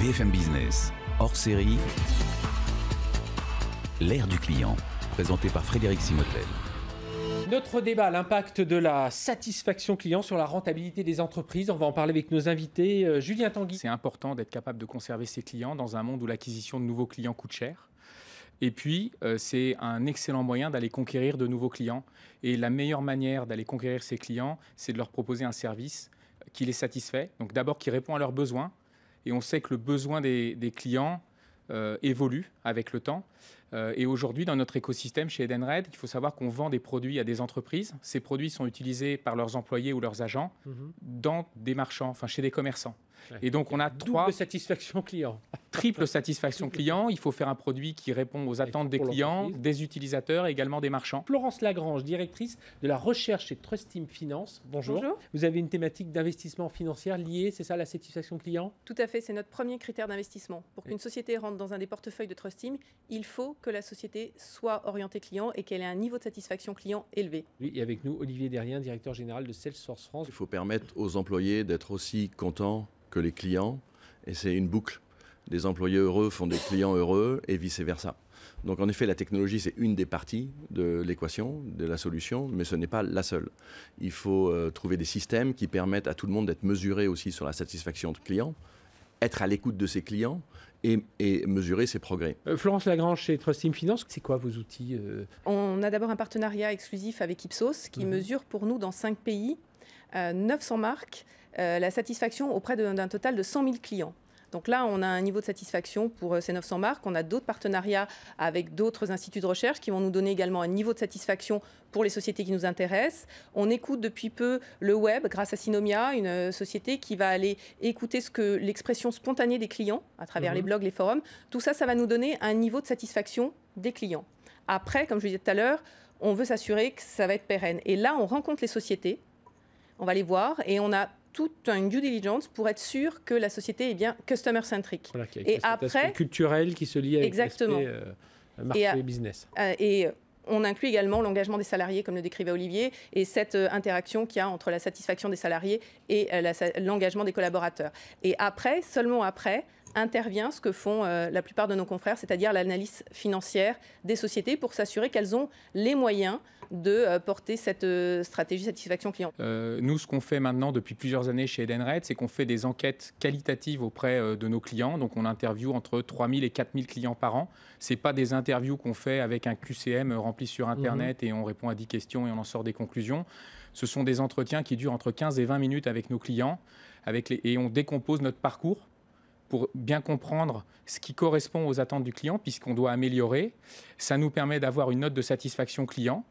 BFM Business, hors série, l'ère du client, présenté par Frédéric Simotel. Notre débat, l'impact de la satisfaction client sur la rentabilité des entreprises. On va en parler avec nos invités. Julien Tanguy. C'est important d'être capable de conserver ses clients dans un monde où l'acquisition de nouveaux clients coûte cher. Et puis, c'est un excellent moyen d'aller conquérir de nouveaux clients. Et la meilleure manière d'aller conquérir ces clients, c'est de leur proposer un service qui les satisfait. Donc d'abord, qui répond à leurs besoins. Et on sait que le besoin des clients évolue avec le temps. Et aujourd'hui, dans notre écosystème chez Edenred, il faut savoir qu'on vend des produits à des entreprises. Ces produits sont utilisés par leurs employés ou leurs agents dans des marchands, enfin chez des commerçants. Ouais. Et donc, on a Double satisfaction client. triple satisfaction client. Il faut faire un produit qui répond aux attentes des clients, des utilisateurs et également des marchands. Florence Lagrange, directrice de la recherche chez Trust Team Finance. Bonjour. Bonjour. Vous avez une thématique d'investissement financier liée, c'est ça, la satisfaction client? Tout à fait, c'est notre premier critère d'investissement. Pour qu'une société rentre dans un des portefeuilles de Trust Team, il faut que la société soit orientée client et qu'elle ait un niveau de satisfaction client élevé. Oui, et avec nous, Olivier Derrien, directeur général de Salesforce France. Il faut permettre aux employés d'être aussi contents que les clients, et c'est une boucle. Des employés heureux font des clients heureux et vice-versa. Donc en effet, la technologie, c'est une des parties de l'équation, de la solution, mais ce n'est pas la seule. Il faut trouver des systèmes qui permettent à tout le monde d'être mesuré aussi sur la satisfaction de clients, être à l'écoute de ses clients et mesurer ses progrès. Florence Lagrange chez Trust Team Finance, c'est quoi vos outils? On a d'abord un partenariat exclusif avec Ipsos qui mesure pour nous dans 5 pays, 900 marques, la satisfaction auprès d'un total de 100 000 clients. Donc là, on a un niveau de satisfaction pour ces 900 marques. On a d'autres partenariats avec d'autres instituts de recherche qui vont nous donner également un niveau de satisfaction pour les sociétés qui nous intéressent. On écoute depuis peu le web grâce à Synomia, une société qui va aller écouter l'expression spontanée des clients à travers les blogs, les forums. Tout ça, ça va nous donner un niveau de satisfaction des clients. Après, comme je le disais tout à l'heure, on veut s'assurer que ça va être pérenne. Et là, on rencontre les sociétés, on va les voir et on a toute une due diligence pour être sûr que la société est bien customer-centric. Voilà, et après, culturel qui se lie avec exactement. l'aspect marché et business. Et on inclut également l'engagement des salariés, comme le décrivait Olivier, et cette interaction qu'il y a entre la satisfaction des salariés et l'engagement des collaborateurs. Et après, seulement après, intervient ce que font la plupart de nos confrères, c'est-à-dire l'analyse financière des sociétés pour s'assurer qu'elles ont les moyens de porter cette stratégie satisfaction client. Nous, ce qu'on fait maintenant depuis plusieurs années chez Edenred, c'est qu'on fait des enquêtes qualitatives auprès de nos clients. Donc, on interviewe entre 3 000 et 4 000 clients par an. Ce n'est pas des interviews qu'on fait avec un QCM rempli sur Internet et on répond à 10 questions et on en sort des conclusions. Ce sont des entretiens qui durent entre 15 et 20 minutes avec nos clients et on décompose notre parcours pour bien comprendre ce qui correspond aux attentes du client, puisqu'on doit améliorer. Ça nous permet d'avoir une note de satisfaction client.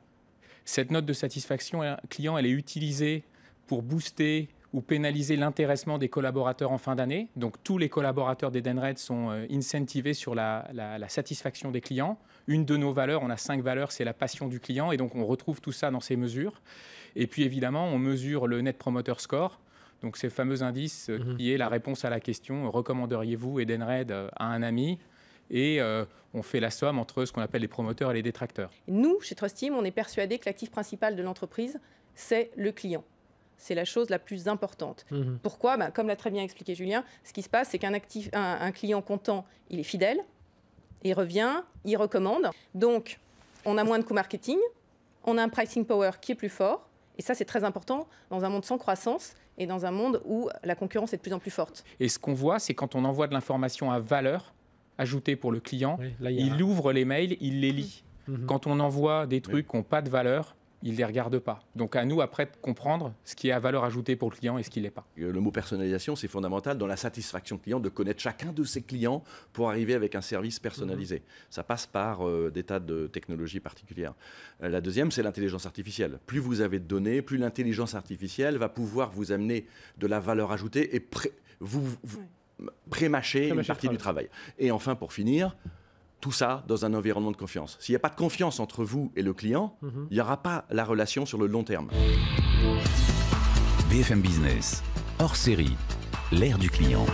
Cette note de satisfaction client, elle est utilisée pour booster ou pénaliser l'intéressement des collaborateurs en fin d'année. Donc, tous les collaborateurs d'Edenred sont incentivés sur la satisfaction des clients. Une de nos valeurs, on a 5 valeurs, c'est la passion du client. Et donc, on retrouve tout ça dans ces mesures. Et puis, évidemment, on mesure le Net Promoter Score. Donc, ces fameux indices qui est la réponse à la question « Recommanderiez-vous Edenred à un ami ?» Et on fait la somme entre ce qu'on appelle les promoteurs et les détracteurs. Nous, chez Trust Team, on est persuadé que l'actif principal de l'entreprise, c'est le client. C'est la chose la plus importante. Pourquoi ? Comme l'a très bien expliqué Julien, ce qui se passe, c'est qu'un client content, il est fidèle, il revient, il recommande. Donc, on a moins de coûts marketing, on a un pricing power qui est plus fort. Et ça, c'est très important dans un monde sans croissance et dans un monde où la concurrence est de plus en plus forte. Et ce qu'on voit, c'est quand on envoie de l'information à valeur ajoutée pour le client, il ouvre les mails, il les lit. Quand on envoie des trucs qui n'ont pas de valeur, il ne les regarde pas. Donc à nous, après, de comprendre ce qui est à valeur ajoutée pour le client et ce qui ne l'est pas. Le mot personnalisation, c'est fondamental dans la satisfaction client, de connaître chacun de ses clients pour arriver avec un service personnalisé. Ça passe par des tas de technologies particulières. La deuxième, c'est l'intelligence artificielle. Plus vous avez de données, plus l'intelligence artificielle va pouvoir vous amener de la valeur ajoutée et pré-mâcher une partie du travail. Et enfin, pour finir, tout ça dans un environnement de confiance. S'il n'y a pas de confiance entre vous et le client, il n'y aura pas la relation sur le long terme. BFM Business, hors série, l'ère du client.